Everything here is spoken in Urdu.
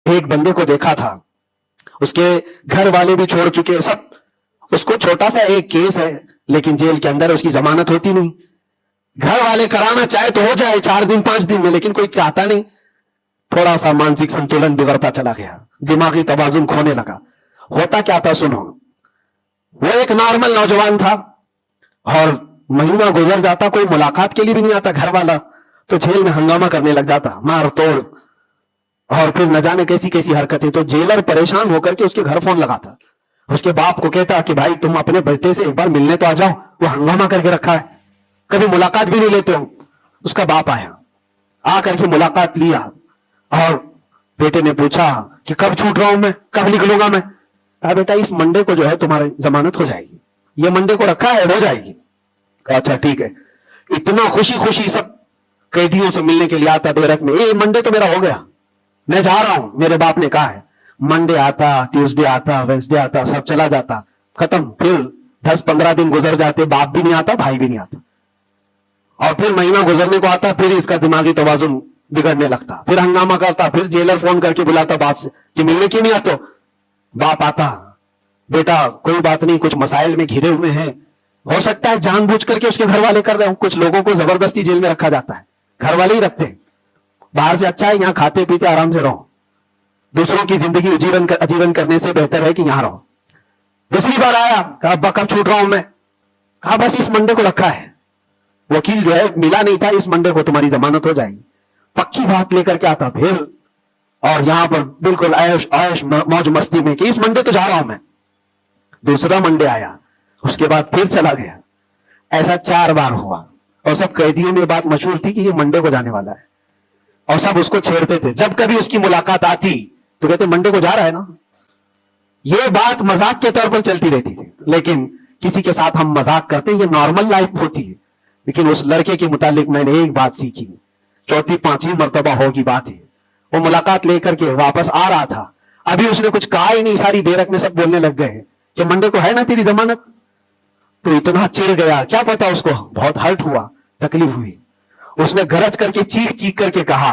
ایک بندے کو دیکھا تھا، اس کے گھر والے بھی چھوڑ چکے سب، اس کو چھوٹا سا ایک کیس ہے لیکن جیل کے اندر اس کی ضمانت ہوتی نہیں، گھر والے کرانا چاہے تو ہو جائے 4 دن 5 دن میں، لیکن کوئی چاہتا نہیں، تھوڑا سا مانسک سنتولن بگڑتا چلا گیا، دماغی توازن کھونے لگا۔ ہوتا کیا تھا سنو، وہ ایک نارمل نوجوان تھا اور مہینہ گزر جاتا، کوئی ملاقات کے لیے بھی نہیں آتا گھر والا، تو جیل میں ہنگامہ کرنے لگ جاتا، مار توڑ، اور پھر نہ جانے کیسی کیسی حرکتیں۔ تو جیلر پریشان ہو کر کے اس کے گھر فون لگاتا، اس کے باپ کو کہتا کہ بھائی تم اپنے بیٹے سے ایک بار ملنے تو آ جاؤ، وہ ہنگامہ کر کے رکھا ہے، کبھی ملاقات بھی نہیں لیتے ہو۔ اس کا باپ آیا، آ کر کے ملاقات لیا، اور بیٹے نے پوچھا کہ کب چھوٹ رہا ہوں میں، کب نکلوں گا میں؟ کہا بیٹا اس منڈے کو جو ہے تمہاری ضمانت ہو جائے گی، یہ منڈے کو رکھا ہے، ہو جائے گی۔ کہا اچھا ٹھیک ہے۔ اتنا خوشی خوشی سب قیدیوں سے ملنے کے لیے آتا بیرک میں، منڈے تو میرا ہو گیا، میں جا رہا ہوں، میرے باپ نے کہا ہے۔ منڈے آتا، ٹیوزڈے آتا، وینسڈے آتا، سب چلا جاتا، ختم۔ پھر 10-15 دن گزر جاتے، باپ بھی نہیں آتا، بھائی بھی نہیں آتا، اور پھر مہینہ گزرنے کو آتا، پھر اس کا دماغی توازن بگڑنے لگتا، پھر ہنگامہ کرتا، پھر جیلر فون کر کے بلاتا باپ سے کہ ملنے کیوں نہیں آتے ہو؟ باپ آتا، بیٹا کوئی بات نہیں، کچھ مسائل میں گھرے ہوئے ہیں، ہو سکتا ہے جان بوجھ کر کے اس کے گھر والے کر رہے ہوں، کچھ لوگوں کو زبردستی جیل میں رکھا جاتا ہے، گھر والے ہی رکھتے ہیں، باہر سے اچھا ہے یہاں کھاتے پیتے آرام سے رہو، دوسروں کی زندگی اجیون کرنے سے بہتر ہے کہ یہاں رہو۔ دوسری بار آیا، کہا ابا کب چھوٹ رہا ہوں میں؟ کہا بس اس منڈے کو رکھا ہے، وکیل جو ہے ملا نہیں تھا، اس منڈے کو تمہاری ضمانت ہو جائے گی۔ پکی بات لے کر کے آتا پھر، اور یہاں پر بالکل عیش موج مستی میں کہ اس منڈے تو جا رہا ہوں میں۔ دوسرا منڈے آیا، اس کے بعد پھر چلا گیا، ایسا 4 بار ہوا، اور سب قیدیوں میں بات مشہور تھی کہ یہ منڈے کو جانے والا ہے، اور سب اس کو چھیڑتے تھے۔ جب کبھی اس کی ملاقات آتی تو کہتے منڈے کو جا رہا ہے نا۔ یہ بات مذاق کے طور پر چلتی رہتی تھی، لیکن کسی کے ساتھ ہم مذاق کرتے ہیں، یہ نارمل لائف ہوتی ہے، لیکن اس لڑکے کے متعلق میں نے ایک بات سیکھی، 4تھی 5ویں مرتبہ ہوگی بات ہے، وہ ملاقات لے کر کے واپس آ رہا تھا، ابھی اس نے کچھ کہا ہی نہیں، ساری بیرک میں سب بولنے لگ گئے کہ منڈے کو ہے نا تیری ضمانت؟ تو اتنا چڑ گیا، کیا پتا اس کو بہت ہرٹ ہوا، تکلیف ہوئی، اس نے گرج کر کے چیخ چیخ کر کے کہا